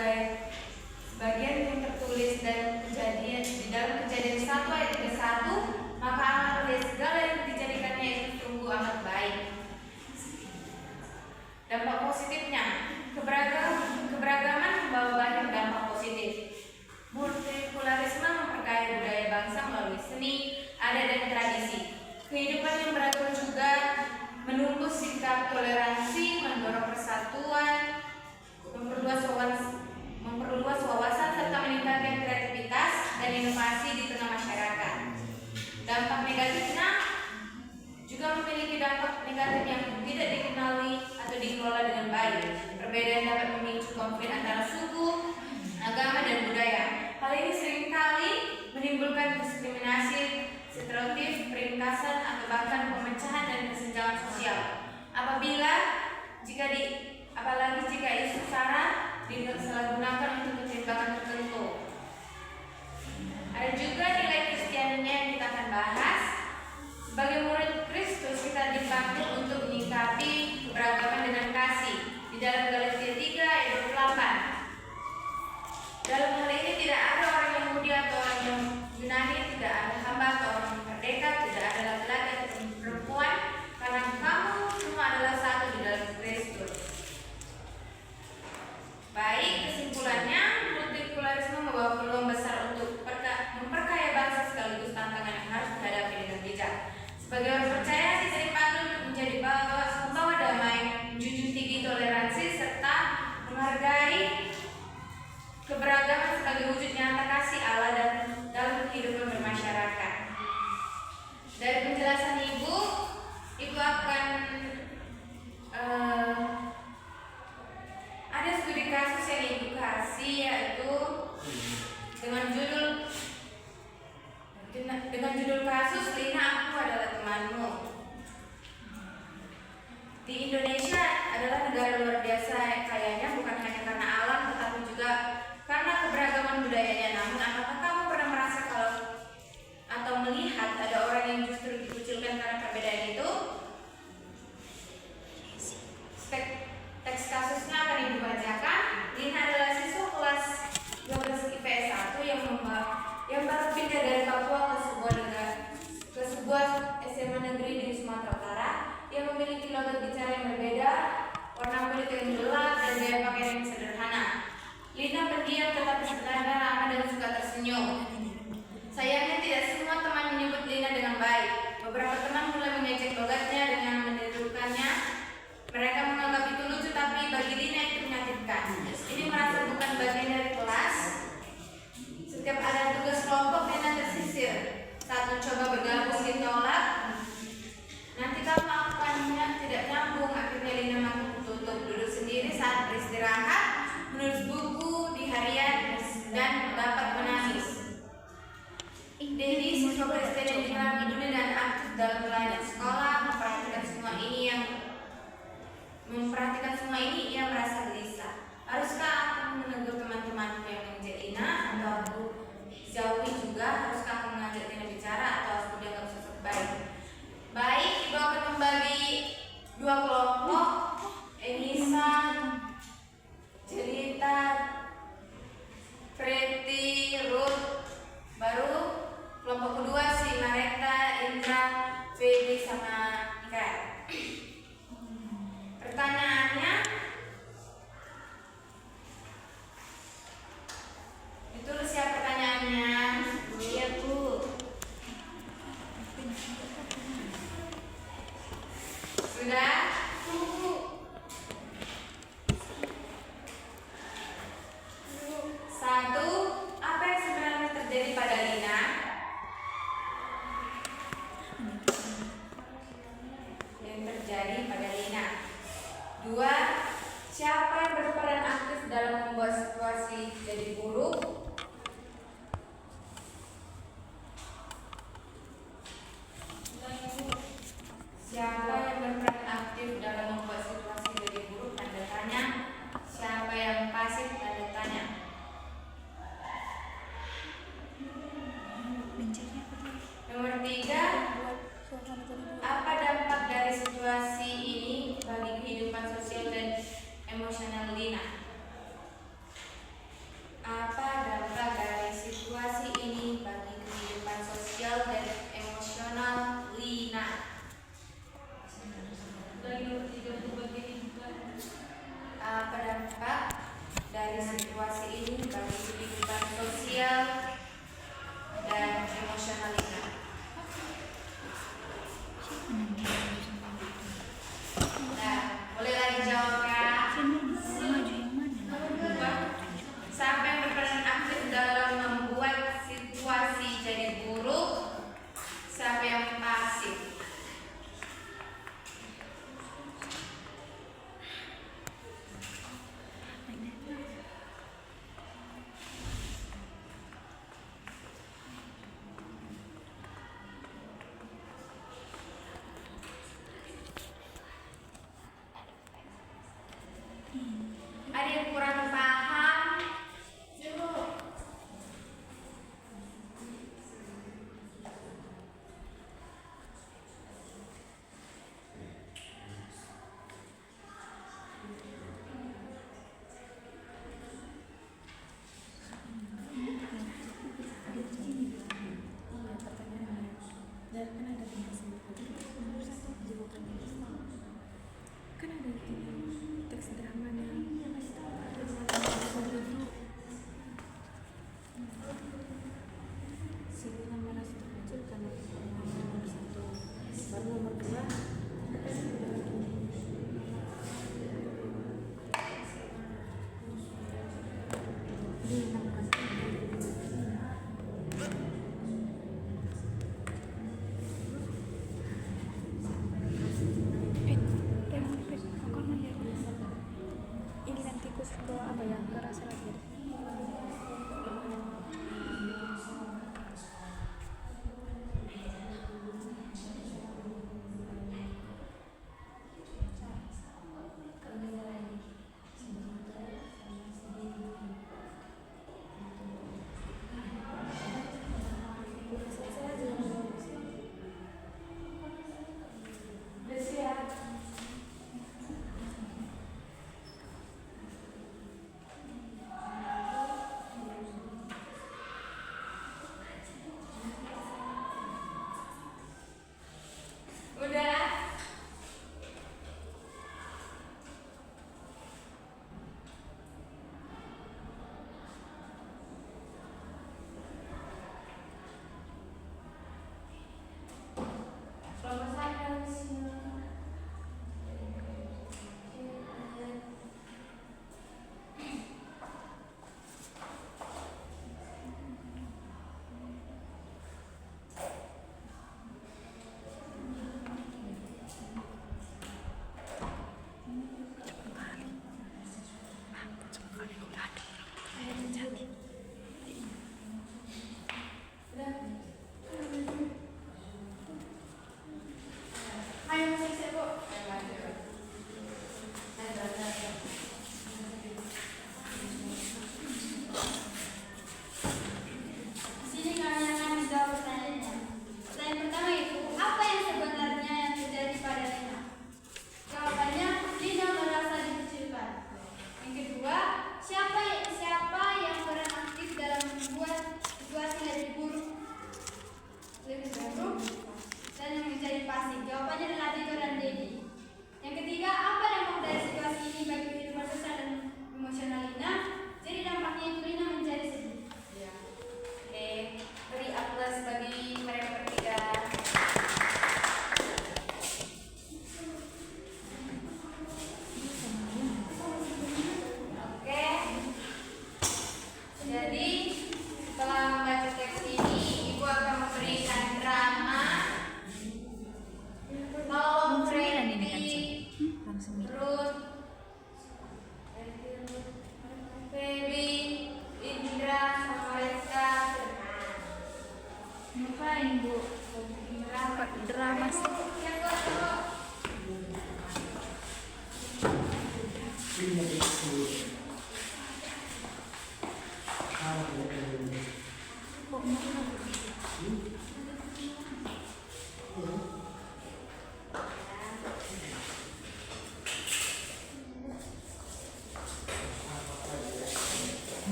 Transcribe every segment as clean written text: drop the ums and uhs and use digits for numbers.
sebagai bagian yang tertulis dan kejadian di dalam Kejadian 1 ayat 31, maka Allah melihat segala yang dijadikannya itu sungguh amat baik. Dampak positifnya, keberagaman membawa banyak dampak positif. Multikularisme memperkaya budaya bangsa melalui seni, adat, dan tradisi. Kehidupan yang beragam juga menumbuh sikap toleransi, mendorong persatuan, memperluas wawasan serta meningkatkan kreativitas dan inovasi di tengah masyarakat. Dampak negatifnya juga memiliki dampak negatif yang tidak dikenali atau dikelola dengan baik. Perbedaan dapat memicu konflik antara suku, agama, dan budaya. Hal ini seringkali menimbulkan diskriminasi, stereotip, peringkasan, atau bahkan pemecahan dan kesenjangan sosial. Apalagi jika isu sara disalahgunakan untuk ketimpangan tertentu. Ada juga nilai Kristianinya yang kita akan bahas. Sebagai murid Kristus, kita dipanggil untuk menyikapi keberagaman dengan kasih. Di dalam Galatia 3 ayat 28. Dalam hal ini tidak ada orang Yahudi atau orang Yunani, tidak ada hamba atau orang merdeka, tidak ada laki-laki atau perempuan, karena kamu semua adalah satu di dalam Kristus. Baik, kesimpulannya, multikularisme membawa peluang besar untuk memperkaya bangsa sekaligus tantangan yang harus dihadapi dengan bijak. Sebagai orang percaya, kita dipanggil untuk menjadi pembawa damai, menjunjung tinggi toleransi, serta menghargai keberagaman sebagai wujud nyata kasih Allah dan dalam kehidupan bermasyarakat. Dari penjelasan Ibu akan ada studi kasus yang Ibu kasih, yaitu dengan judul kasus Lina, Aku Adalah Temanmu. Di Indonesia adalah negara luar biasa kayanya, bukan hanya karena alam tetapi juga karena keberagaman budayanya. Namun apakah kamu pernah merasa atau melihat ada orang yang justru dikucilkan karena perbedaan itu? Teks kasusnya akan Ibu bacakan. Lina adalah siswa kelas 12 IPS 1 yang baru pindah dari Papua ke sebuah SMA negeri di Sumatera Utara, yang memiliki logat bicara yang berbeda, warna kulit yang gelap, dan gaya pakaian yang sederhana. Lina pendiam tetapi sebenarnya ramah dan suka tersenyum. Sayangnya tidak semua teman menyebut Lina dengan baik. Beberapa teman mulai mengejek logatnya dengan menirukannya. Mereka menganggap itu lucu, tapi bagi Lina itu menyakitkan. Ini merasa bukan bagian dari kelas. Setiap ada tugas kelompok, Lina tersisir. Saat mencoba bergabung ditolak. Nanti kamu melakukannya tidak nyambung. Akhirnya Lina makin tutup, duduk sendiri saat beristirahat, menulis buku di harian, dan dapat menangis. Dedi, siswa Kristen yang dikenal peduli dan aktif dalam pelayanan sekolah, memperhatikan semua ini, ia merasa gelisah. Haruskah aku menegur teman-temanku yang mengejek Lina, atau aku jauhi juga? Haruskah aku mengajak Lina bicara, atau aku dianggap sosok baik? Baik, Ibu akan membagi dua kelompok, Enisa, Jelita, Preti, Ruth, baru kelompok kedua si Mareta, Indra, Feby, sama Ika. Pertanyaannya, ditulis ya pertanyaannya. Iya, Bu. Sudah? Satu, apa yang sebenarnya terjadi pada Lina? Yang terjadi pada Lina. Dua, siapa yang berperan aktif dalam membuat situasi jadi buruk? Siapa yang berperan aktif dalam membuat situasi jadi buruk? Tanda tanya. Siapa yang pasif? Tanda tanya. Nomor tiga, apa dampak dari situasi ini bagi kehidupan sosial dan emosional Lina? Ayo siap Bu. Sini kalian akan menjawab pertanyaannya. Pertanyaan pertama itu, apa yang sebenarnya yang terjadi pada Lina? Jawabannya, Lina merasa dikucilkan. Yang kedua, siapa yang peran aktif dalam membuat situasi lebih buruk dan yang menjadi pasif? Jawabannya adalah Tito dan Dedi. Yang ketiga, apa dampak dari situasi ini bagi kehidupan sosial dan emosional Lina? Jadi dampaknya itu Lina menjadi sedih. Ya. Oke, beri aplaus bagi mereka bertiga. Oke. Jadi setelah membaca teks ini, Ibu akan memberikan drama Tolong Freddy, Ruth, Feby, Indra, sama Reza. Ngapain Bu? Drama sih. Yang kedua,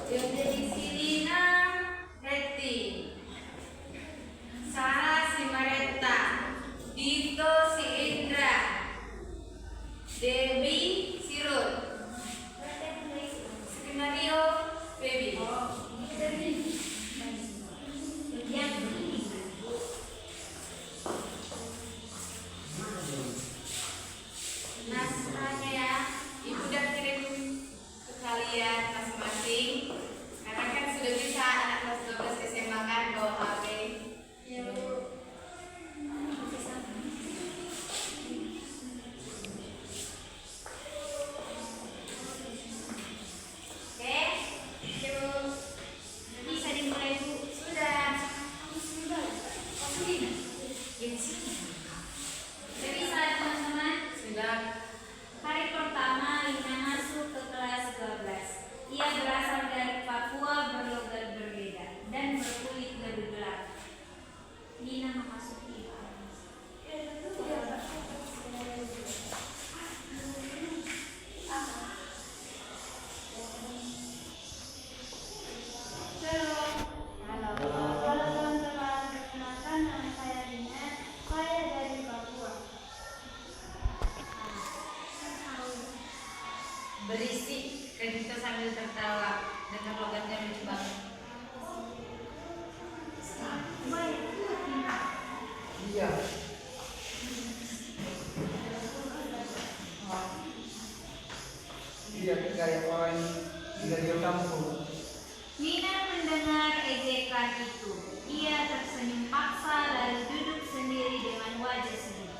jadi Silina, Reti, Sarah si Mareta, Dito si Indra, Debbie si Ruth, Skenario Baby. Naskahnya ya, Ibu udah kirim ke kalian masing-masing. Karena kan sudah bisa anak kelas 12 SMA kan bawa HP. Ya Bu. Oke, yuk. Bisa dimulai Bu. Sudah. Jadi bisa teman-teman. Sudah. Hari pertama Lina masuk ke kelas 12. Ia berasal dari Papua, berlogat berbeda dan berkulit lebih gelap. Lina memasuki Halo teman-teman, perkenalkan nama saya Lina. Saya dari Papua. Berisik, Kredito sambil tertawa dengan logatnya lucu banget. Iya. Iya, kayak orang dari kampung. Lina mendengar ejekan itu. Ia tersenyum paksa lalu duduk sendiri dengan wajah sedih.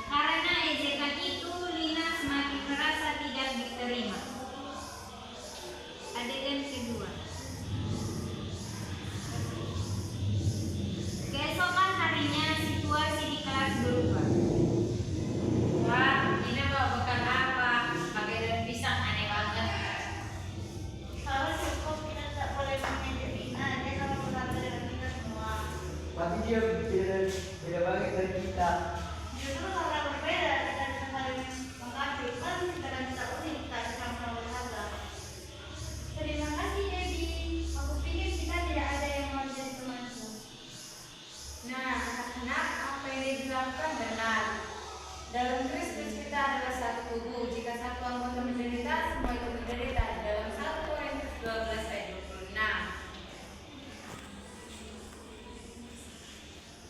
Karena ejekan itu, Lina semakin merasa tidak diterima. Adegan kedua. Keesokan harinya situasi di kelas berubah. Wah, Nina bawa bekal apa? Pakai daun pisang, aneh banget. Kalau cukup kita tak boleh mengajar Lina, dia kalau berbeda dengan kita semua. Tapi dia beda banget dari kita. Justru karena berbeda kita bisa saling mengakui kan kadang kita unik tak sama berharga. Terima kasih Debbie. Aku pikir kita tidak ada yang mau jadi temanku. Nah, anak-anak, apa yang dijelaskan benar. Dalam Kristus kita adalah satu tubuh. Jika satu anggota menderita, semua itu menderita. Dalam 1 Korintus 12 ayat 26.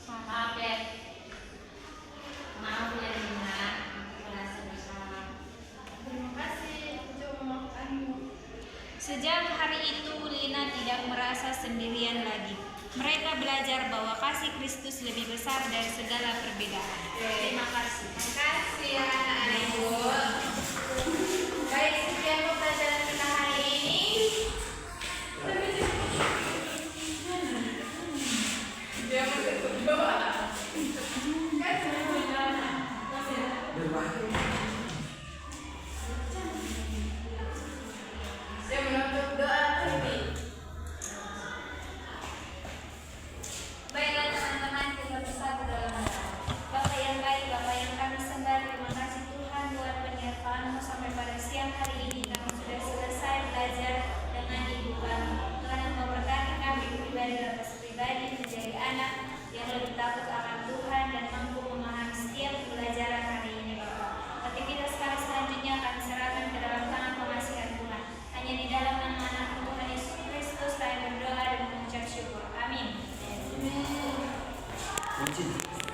Maaf ya. Maaf ya Lina, merasa bersalah. Terima kasih untuk memaafkanmu. Sejak hari itu Lina tidak merasa sendirian lagi. Mereka belajar bahwa kasih Kristus lebih besar dari segala perbedaan. Terima kasih. Terima kasih anak-anak Ibu. Baik, sekian pembelajaran kita hari ini. Dia menutup doa. Dia menutup doa tadi. Baiklah teman-teman, kita bersatu dalam doa. Bapa yang baik, Bapa yang kami sembah, terima kasih Tuhan buat penyertaan-Mu sampai pada siang hari ini. Kami sudah selesai belajar dengan Ibu kami. Tuhan yang memberkati kami pribadi dan pribadi menjadi anak yang lebih takut akan Tuhan dan mampu memahami setiap pembelajaran hari ini, Bapa. Aktivitas kami selanjutnya kami serahkan ke dalam tangan pengasihan Tuhan. Hanya di dalam nama anak Tuhan Yesus Kristus kami berdoa dan mengucap syukur. Amin. Kunci.